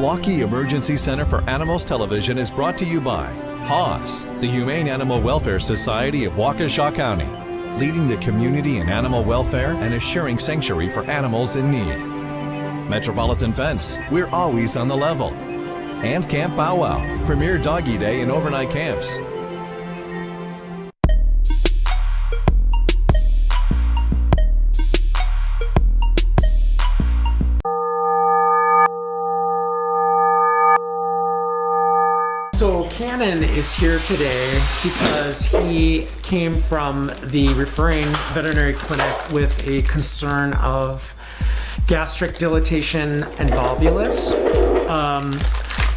Milwaukee Emergency Center for Animals Television is brought to you by HAWS, the Humane Animal Welfare Society of Waukesha County, leading the community in animal welfare and assuring sanctuary for animals in need. Metropolitan Fence, we're always on the level. And Camp Bow Wow, premier doggy day and overnight camps. So Cannon is here today because he came from the referring veterinary clinic with a concern of gastric dilatation and volvulus.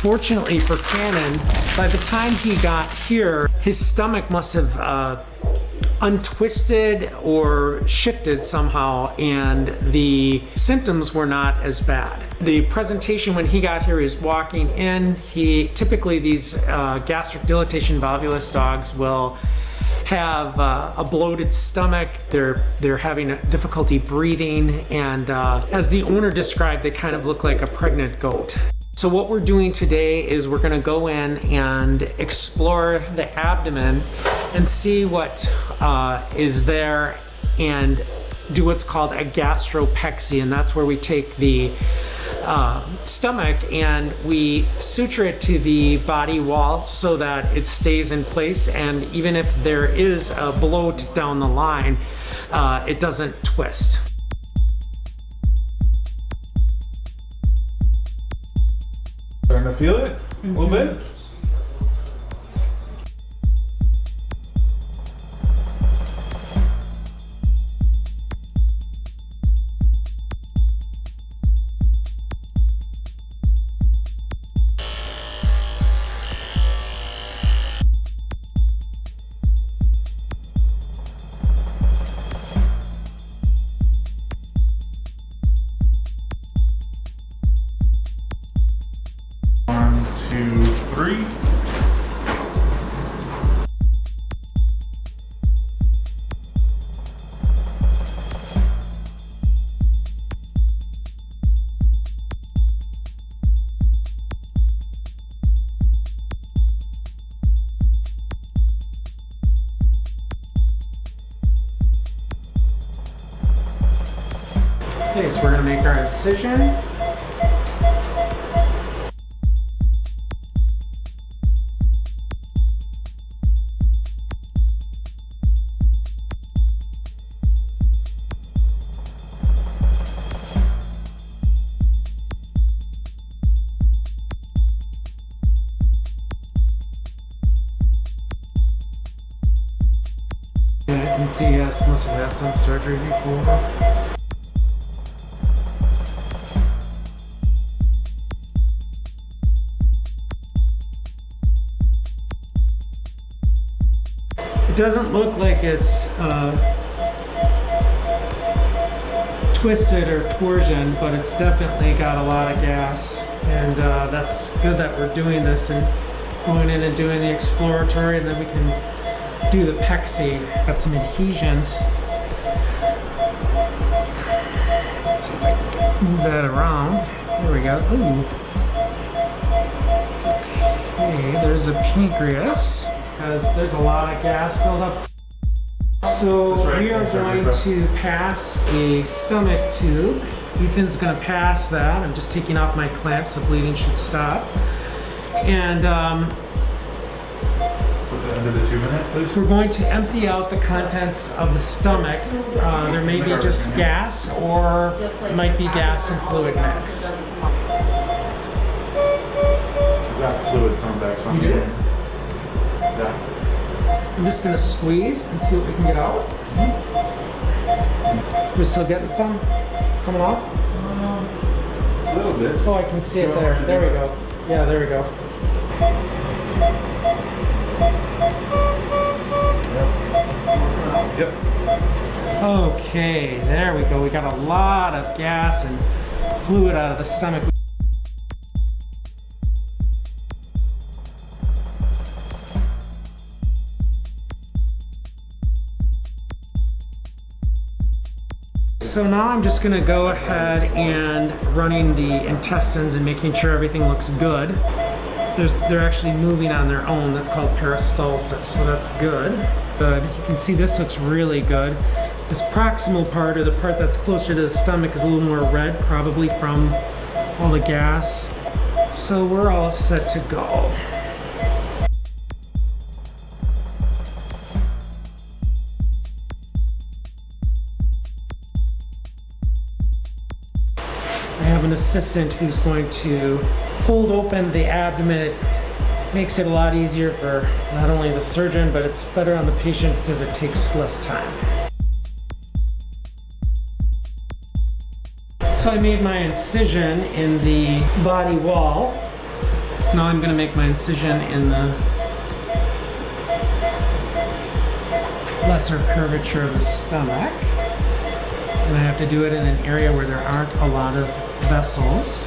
Fortunately for Cannon, by the time he got here, his stomach must have untwisted or shifted somehow, and the symptoms were not as bad. The presentation when he got here is walking in. Typically these gastric dilatation volvulus dogs will have a bloated stomach. They're having difficulty breathing, and as the owner described, they kind of look like a pregnant goat. So what we're doing today is we're gonna go in and explore the abdomen and see what is there and do what's called a gastropexy, and that's where we take the stomach and we suture it to the body wall so that it stays in place, and even if there is a bloat down the line, it doesn't twist. Starting to feel it a little bit? Okay, so we're gonna make our incision. And I can see he must have had some surgery before. It doesn't look like it's twisted or torsion, but it's definitely got a lot of gas, and that's good that we're doing this and going in and doing the exploratory, and then we can do the pexy. Got some adhesions. Let's see if I can move that around. There we go. Ooh. Okay, there's a pancreas. Because there's a lot of gas buildup. So we are going to pass a stomach tube. Ethan's going to pass that. I'm just taking off my clamps, the bleeding should stop. And put that under the tube in it, please. We're going to empty out the contents of the stomach. There may be just gas, or it might be gas and fluid mix. I've got fluid coming back, so I'm You do? getting. Yeah. I'm just going to squeeze and see what we can get out. We're still getting some coming out? A little bit. Oh, I can see it there. There we go. Yeah, there we go. Yep. Okay, there we go. We got a lot of gas and fluid out of the stomach. So now I'm just gonna go ahead and running the intestines and making sure everything looks good. They're actually moving on their own. That's called peristalsis, so that's good. Good. You can see this looks really good. This proximal part, or the part that's closer to the stomach, is a little more red, probably from all the gas. So we're all set to go. I have an assistant who's going to hold open the abdomen. It makes it a lot easier for not only the surgeon, but it's better on the patient because it takes less time. So I made my incision in the body wall. Now I'm going to make my incision in the lesser curvature of the stomach. And I have to do it in an area where there aren't a lot of vessels.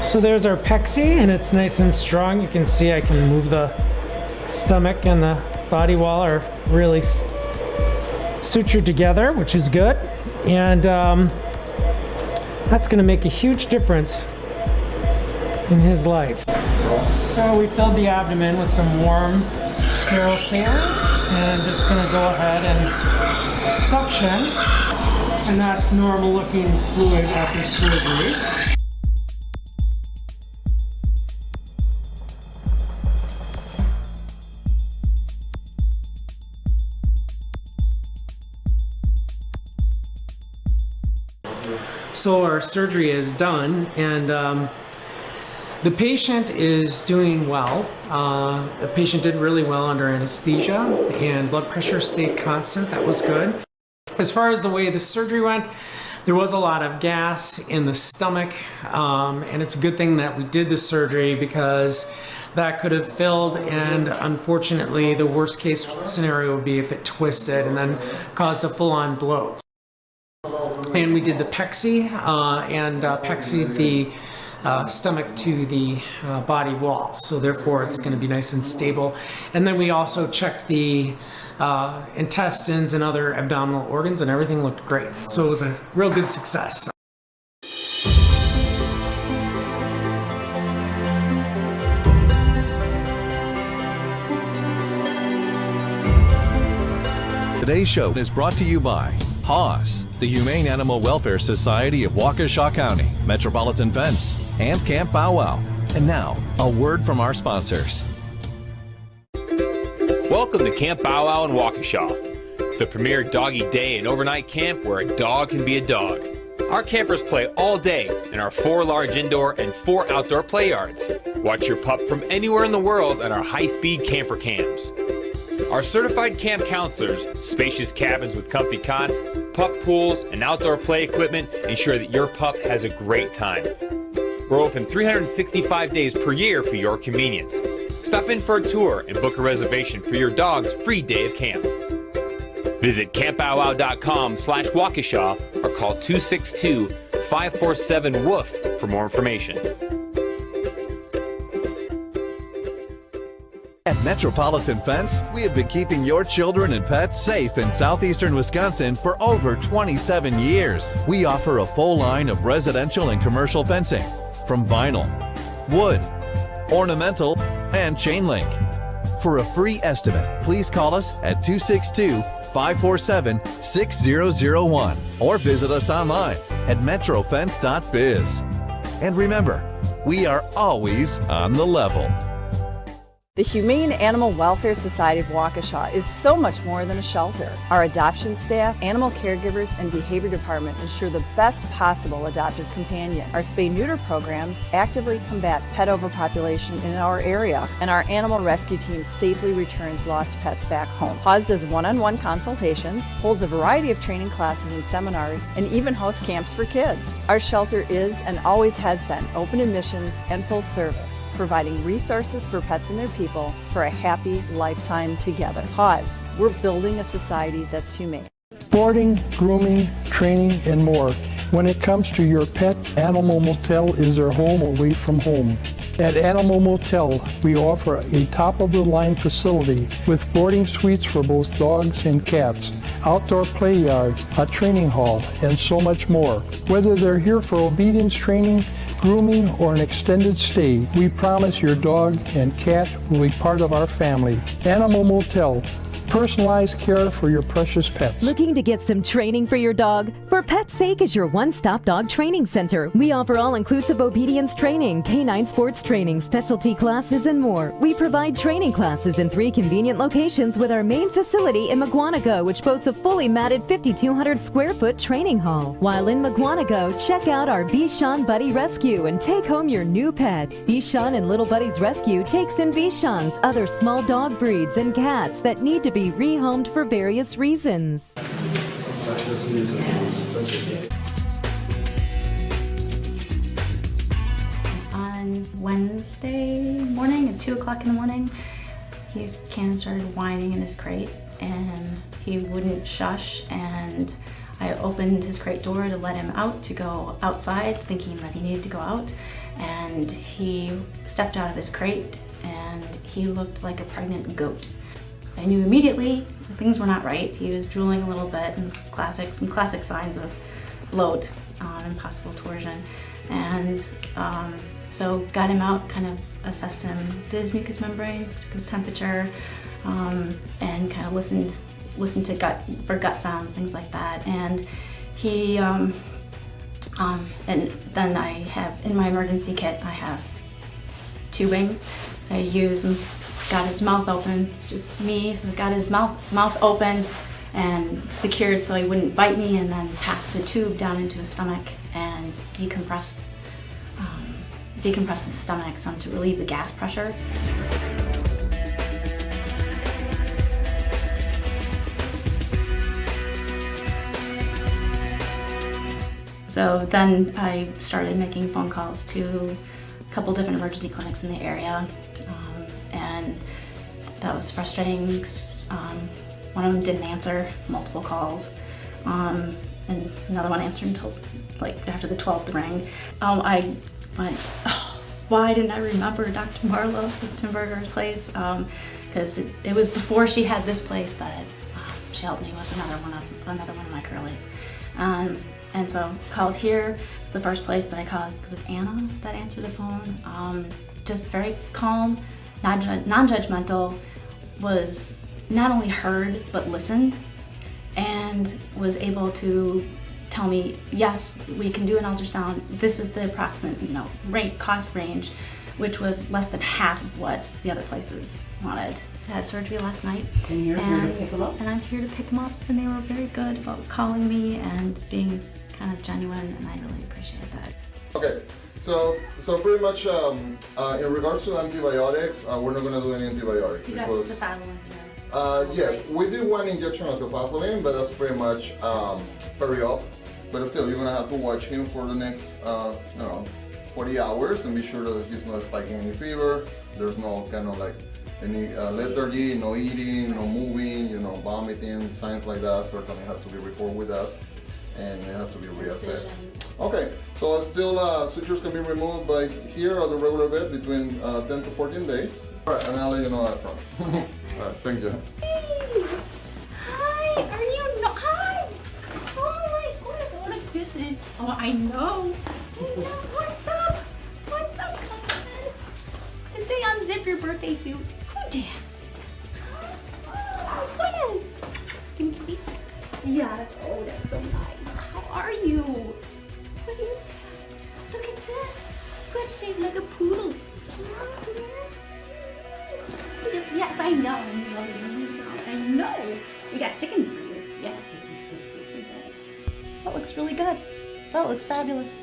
So there's our pexy, and it's nice and strong. You can see I can move the stomach and the body wall are really sutured together, which is good. And that's gonna make a huge difference in his life. So we filled the abdomen with some warm, sterile saline, and I'm just gonna go ahead and suction. And that's normal looking fluid after surgery. So our surgery is done, and the patient is doing well. The patient did really well under anesthesia, and blood pressure stayed constant. That was good. As far as the way the surgery went, there was a lot of gas in the stomach, and it's a good thing that we did the surgery because that could have filled, and unfortunately the worst case scenario would be if it twisted and then caused a full-on bloat. And we did the pexy and pexied the stomach to the body wall. So therefore it's going to be nice and stable. And then we also checked the intestines and other abdominal organs, and everything looked great. So it was a real good success. Today's show is brought to you by HAWS, the Humane Animal Welfare Society of Waukesha County, Metropolitan Fence, and Camp Bow Wow. And now, a word from our sponsors. Welcome to Camp Bow Wow in Waukesha, the premier doggy day and overnight camp where a dog can be a dog. Our campers play all day in our 4 large indoor and 4 outdoor play yards. Watch your pup from anywhere in the world at our high-speed camper cams. Our certified camp counselors, spacious cabins with comfy cots, pup pools, and outdoor play equipment ensure that your pup has a great time. We're open 365 days per year for your convenience. Stop in for a tour and book a reservation for your dog's free day of camp. Visit campbowwow.com/Waukesha or call 262-547-WOOF for more information. At Metropolitan Fence, we have been keeping your children and pets safe in southeastern Wisconsin for over 27 years. We offer a full line of residential and commercial fencing, from vinyl, wood, ornamental, and chain link. For a free estimate, please call us at 262-547-6001 or visit us online at metrofence.biz. And remember, we are always on the level. The Humane Animal Welfare Society of Waukesha is so much more than a shelter. Our adoption staff, animal caregivers, and behavior department ensure the best possible adoptive companion. Our spay-neuter programs actively combat pet overpopulation in our area, and our animal rescue team safely returns lost pets back home. PAWS does one-on-one consultations, holds a variety of training classes and seminars, and even hosts camps for kids. Our shelter is and always has been open admissions and full service, providing resources for pets and their people for a happy lifetime together. PAWS, we're building a society that's humane. Boarding, grooming, training, and more. When it comes to your pet, Animal Motel is their home away from home. At Animal Motel, we offer a top-of-the-line facility with boarding suites for both dogs and cats, outdoor play yards, a training hall, and so much more. Whether they're here for obedience training, grooming, or an extended stay, we promise your dog and cat will be part of our family. Animal Motel, personalized care for your precious pets. Looking to get some training for your dog? For Pet's Sake is your one-stop dog training center. We offer all-inclusive obedience training, canine sports training, specialty classes, and more. We provide training classes in 3 convenient locations with our main facility in Mugwanago, which boasts a fully matted 5,200 square foot training hall. While in Mugwanago, check out our Bichon Buddy Rescue and take home your new pet. Bichon and Little Buddies Rescue takes in Bichons, other small dog breeds, and cats that need to be rehomed for various reasons. On Wednesday morning at 2 o'clock in the morning, Cannon started whining in his crate and he wouldn't shush, and I opened his crate door to let him out to go outside, thinking that he needed to go out, and he stepped out of his crate and he looked like a pregnant goat. I knew immediately that things were not right. He was drooling a little bit, and some classic signs of bloat and possible torsion. And so got him out, kind of assessed him, did his mucous membranes, took his temperature, and kind of listened to gut sounds, things like that. And he, and then I have in my emergency kit, I have tubing. I use. Got his mouth open, just me, so got his mouth open and secured so he wouldn't bite me, and then passed a tube down into his stomach and decompressed his stomach some to relieve the gas pressure. So then I started making phone calls to a couple different emergency clinics in the area. And that was frustrating. One of them didn't answer, multiple calls, and another one answered until like after the 12th ring. I went, oh, why didn't I remember Dr. Marlowe at Timberger's place? Because it was before she had this place that she helped me with another one of my curlies. And so called here. It was the first place that I called. It was Anna that answered the phone. Just very calm. Non-judgmental, was not only heard but listened, and was able to tell me, yes, we can do an ultrasound. This is the approximate, cost range, which was less than half of what the other places wanted. I had surgery last night, and you're here to pick him up? And I'm here to pick him up, and they were very good about calling me and being kind of genuine, and I really appreciate that. Okay. So pretty much in regards to antibiotics, we're not going to do any antibiotics. You got cefazolin here. Yes, we do one injection of cefazolin, but that's pretty much peri-op. But still, you're going to have to watch him for the next 40 hours and be sure that he's not spiking any fever. There's no kind of like any lethargy, no eating, no moving, vomiting, signs like that. Certainly has to be reported with us, and it has to be reassessed. Okay, so still sutures can be removed by here at the regular bed between 10 to 14 days. All right, and I'll let you know that from. All right, thank you. Hey! Hi! Are you not? Hi! Oh my goodness, what a kisses. Oh, I know. What's up? What's up, cousin? Did they unzip your birthday suit? Who did? Oh my goodness. Can you see? Yeah. Oh, that's so nice. How are you? What is that? Look at this. You got shaped like a poodle. looks really good. That looks fabulous.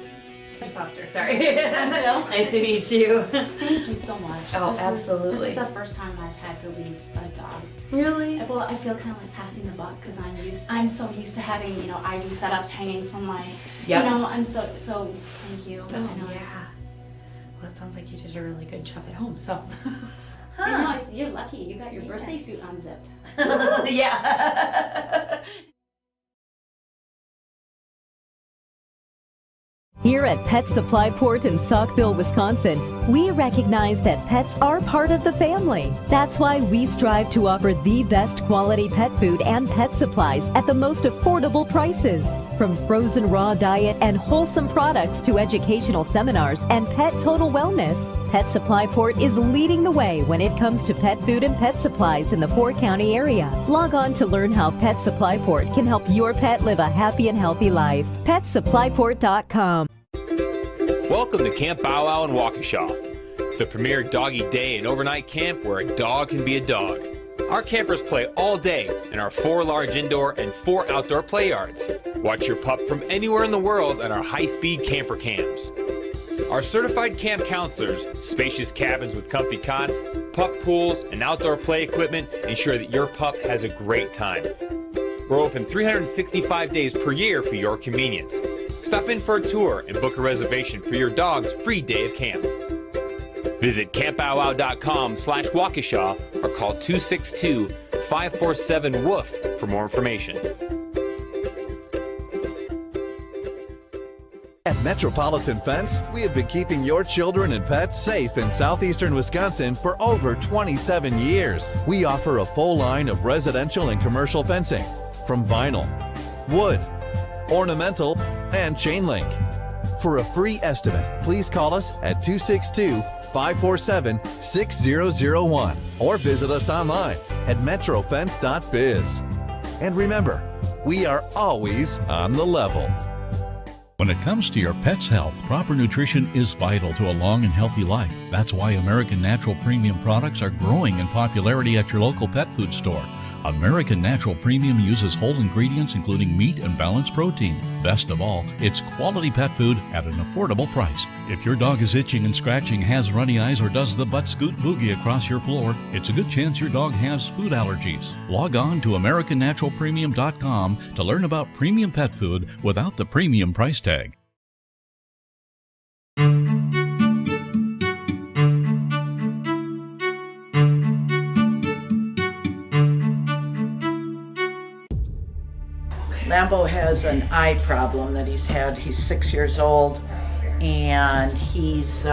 Foster, sorry. I'm Jill. Nice to meet you. Thank you so much. Oh, This absolutely. is the first time I've had to leave a dog. Really? Well, I feel kind of like passing the buck because I'm so used to having, you know, IV setups hanging from my, Yep. you know, I'm so thank you. Oh, I know yeah. Well, it sounds like you did a really good job at home, so. I know, you're lucky. You got your birthday suit unzipped. Yeah. Here at Pet Supply Port in Saukville, Wisconsin, we recognize that pets are part of the family. That's why we strive to offer the best quality pet food and pet supplies at the most affordable prices. From frozen raw diet and wholesome products to educational seminars and pet total wellness, Pet Supply Port is leading the way when it comes to pet food and pet supplies in the four-county area. Log on to learn how Pet Supply Port can help your pet live a happy and healthy life. PetSupplyPort.com. Welcome to Camp Bow Wow in Waukesha, the premier doggy day and overnight camp where a dog can be a dog. Our campers play all day in our 4 large indoor and 4 outdoor play yards. Watch your pup from anywhere in the world at our high-speed camper cams. Our certified camp counselors, spacious cabins with comfy cots, pup pools, and outdoor play equipment ensure that your pup has a great time. We're open 365 days per year for your convenience. Stop in for a tour and book a reservation for your dog's free day of camp. Visit campbowwow.com/Waukesha or call 262-547-WOOF for more information. At Metropolitan Fence, we have been keeping your children and pets safe in southeastern Wisconsin for over 27 years. We offer a full line of residential and commercial fencing, from vinyl, wood, ornamental, and chain link. For a free estimate, please call us at 262-547-6001 or visit us online at metrofence.biz. And remember, we are always on the level. When it comes to your pet's health, proper nutrition is vital to a long and healthy life. That's why American Natural Premium products are growing in popularity at your local pet food store. American Natural Premium uses whole ingredients including meat and balanced protein. Best of all, it's quality pet food at an affordable price. If your dog is itching and scratching, has runny eyes, or does the butt scoot boogie across your floor, it's a good chance your dog has food allergies. Log on to AmericanNaturalPremium.com to learn about premium pet food without the premium price tag. Lambo has an eye problem that he's had. He's 6 years old, and he's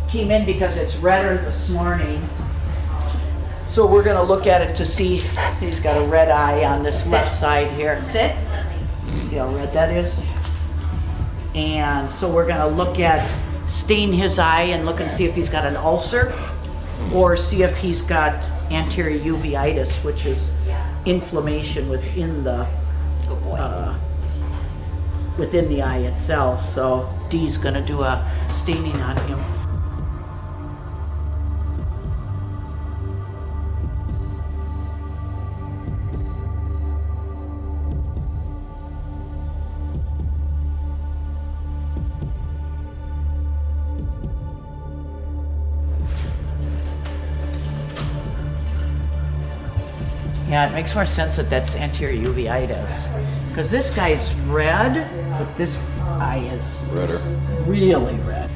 came in because it's redder this morning. So we're gonna look at it to see. He's got a red eye on this left side here. Sit. See how red that is? And so we're gonna look at, stain his eye and look and see if he's got an ulcer, or see if he's got anterior uveitis, which is inflammation within the within the eye itself. So Dee's gonna do a staining on him. Yeah, it makes more sense that that's anterior uveitis. Because this guy's red, but this eye is Redder. really red.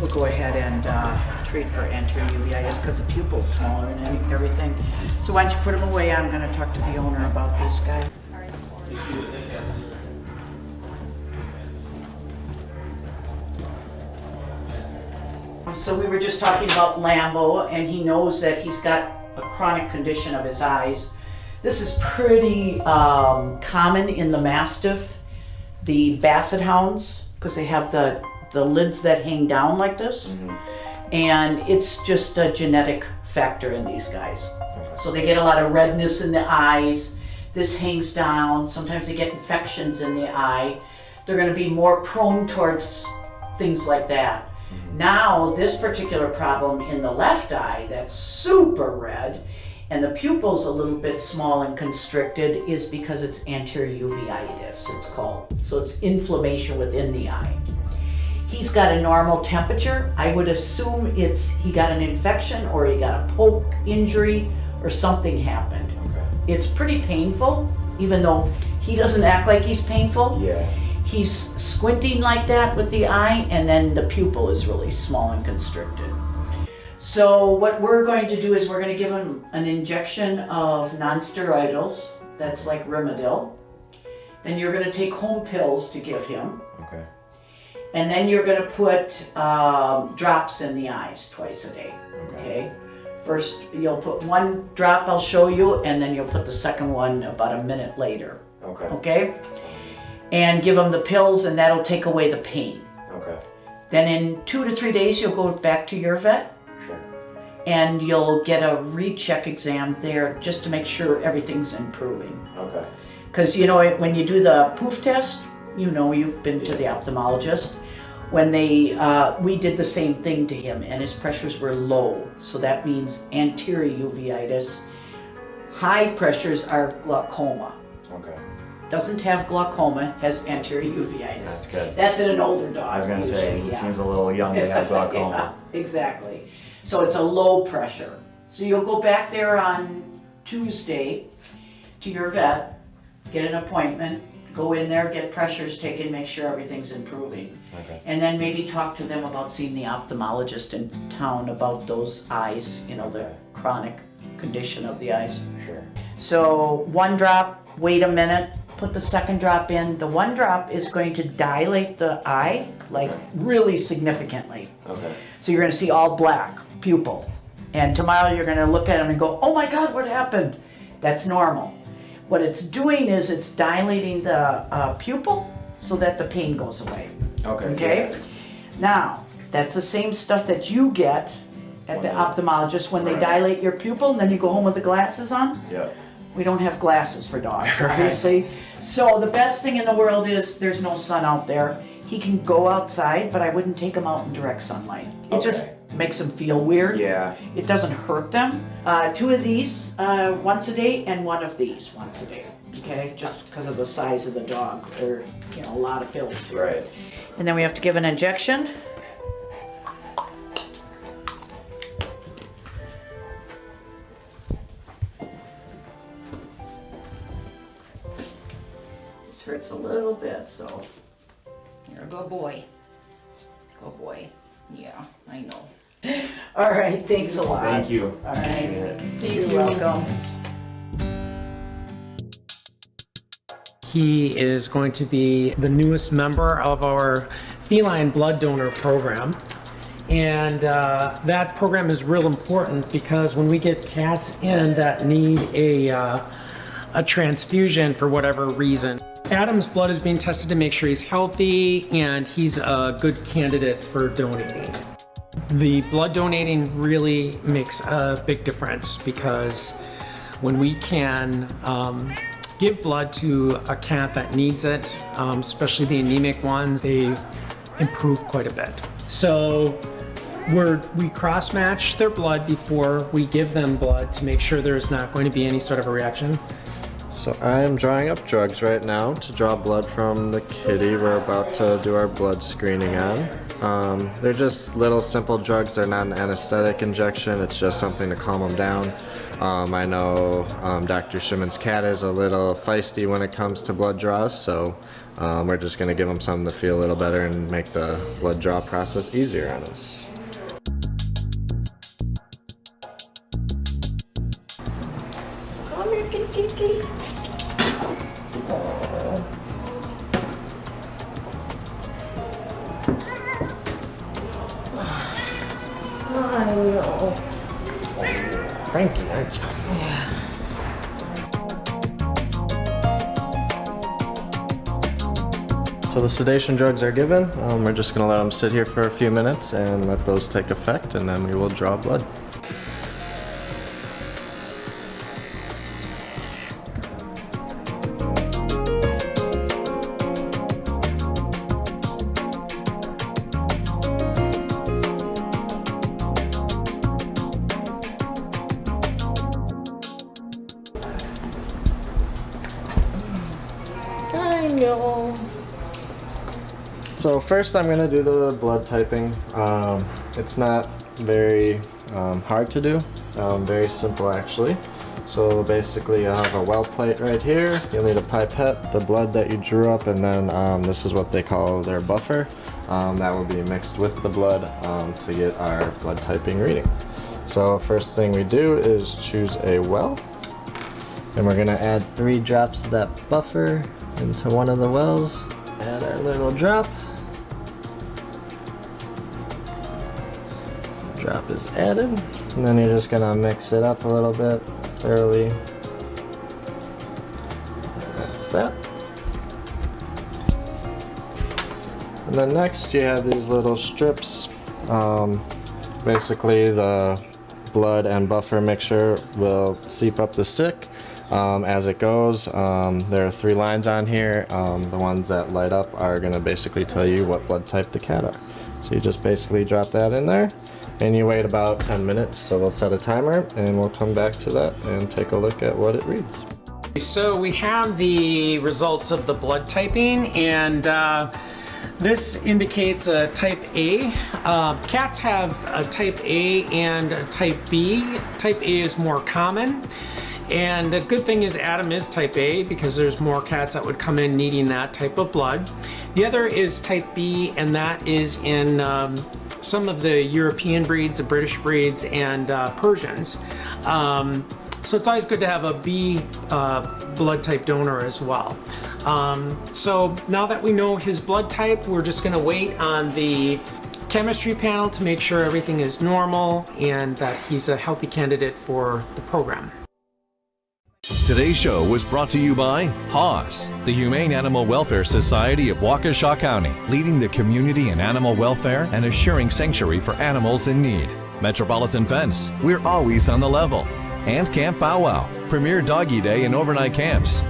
We'll go ahead and treat for anterior uveitis because the pupil's smaller and everything. So why don't you put him away? I'm going to talk to the owner about this guy. So we were just talking about Lambo, and he knows that he's got a chronic condition of his eyes. This is pretty common in the Mastiff, the Basset Hounds, because they have the lids that hang down like this. Mm-hmm. And it's just a genetic factor in these guys. So they get a lot of redness in the eyes. This hangs down. Sometimes they get infections in the eye. They're going to be more prone towards things like that. Mm-hmm. Now, this particular problem in the left eye that's super red, And the pupil's a little bit small and constricted is because it's anterior uveitis, it's called. So it's inflammation within the eye. He's got a normal temperature. I would assume he got an infection or he got a poke injury or something happened. Okay. It's pretty painful, even though he doesn't act like he's painful. Yeah. He's squinting like that with the eye, and then the pupil is really small and constricted. So what we're going to do is we're going to give him an injection of nonsteroidals, that's like Rimadyl. Then you're going to take home pills to give him. Okay. And then you're going to put drops in the eyes twice a day. Okay. First, you'll put one drop, I'll show you, and then you'll put the second one about a minute later. Okay. Okay? And give him the pills, and that'll take away the pain. Okay. Then in 2 to 3 days, you'll go back to your vet. Sure. And you'll get a recheck exam there just to make sure everything's improving. Okay. Because, when you do the poof test, you've been to the ophthalmologist. When we did the same thing to him, and his pressures were low. So that means anterior uveitis. High pressures are glaucoma. Okay. Doesn't have glaucoma, has anterior uveitis. That's good. That's in an older dog. I was going to say, he yeah. seems a little young to have glaucoma. Yeah, exactly. So it's a low pressure. So you'll go back there on Tuesday to your vet, get an appointment, go in there, get pressures taken, make sure everything's improving. Okay. And then maybe talk to them about seeing the ophthalmologist in town about those eyes, the chronic condition of the eyes. Sure. So one drop, wait a minute, put the second drop in. The one drop is going to dilate the eye, like really significantly. Okay. So you're going to see all black pupil. And tomorrow you're going to look at him and go, oh my God, what happened? That's normal. What it's doing is it's dilating the pupil so that the pain goes away. Okay. Okay? Now, that's the same stuff that you get at the ophthalmologist when they dilate your pupil and then you go home with the glasses on. Yeah. We don't have glasses for dogs, obviously. So the best thing in the world is there's no sun out there. He can go outside, but I wouldn't take him out in direct sunlight. It just makes them feel weird. Yeah. It doesn't hurt them. 2 of these once a day and 1 of these once a day. Okay, just because of the size of the dog. They're, a lot of pills. Right. And then we have to give an injection. This hurts a little bit, so. You're a good boy. Good boy. Yeah, I know. All right, thanks a lot. Thank you. All right. You're welcome. He is going to be the newest member of our feline blood donor program. And that program is real important because when we get cats in that need a transfusion for whatever reason, Adam's blood is being tested to make sure he's healthy and he's a good candidate for donating. The blood donating really makes a big difference because when we can give blood to a cat that needs it, especially the anemic ones, they improve quite a bit. So we cross-match their blood before we give them blood to make sure there's not going to be any sort of a reaction. So I am drawing up drugs right now to draw blood from the kitty we're about to do our blood screening on. They're just little simple drugs. They're not an anesthetic injection. It's just something to calm them down. I know Dr. Shimon's cat is a little feisty when it comes to blood draws, so we're just going to give him something to feel a little better and make the blood draw process easier on us. Come here, kitty, kitty, kitty. I know. Cranky, aren't you? Yeah. So the sedation drugs are given. We're just going to let them sit here for a few minutes and let those take effect, and then we will draw blood. So first I'm going to do the blood typing. It's not very hard to do, very simple actually. So basically you have a well plate right here, you'll need a pipette, the blood that you drew up, and then this is what they call their buffer. That will be mixed with the blood to get our blood typing reading. So first thing we do is choose a well, and we're going to add 3 drops of that buffer into one of the wells. Add our little drop. Drop is added, and then you're just going to mix it up a little bit thoroughly. That's that. And then next you have these little strips. Basically the blood and buffer mixture will seep up the stick as it goes. There are 3 lines on here. The ones that light up are going to basically tell you what blood type the cat are. So you just basically drop that in there. And you wait about 10 minutes, so we'll set a timer and we'll come back to that and take a look at what it reads. So we have the results of the blood typing, and this indicates a type A. Cats have a type A and a type B. Type A is more common. And the good thing is Adam is type A because there's more cats that would come in needing that type of blood. The other is type B, and that is in some of the European breeds, the British breeds, and Persians. So it's always good to have a B blood type donor as well. So now that we know his blood type, we're just going to wait on the chemistry panel to make sure everything is normal and that he's a healthy candidate for the program. Today's show was brought to you by HAWS, the Humane Animal Welfare Society of Waukesha County, leading the community in animal welfare and assuring sanctuary for animals in need. Metropolitan Fence, we're always on the level. And Camp Bow Wow, premier doggy day and overnight camps.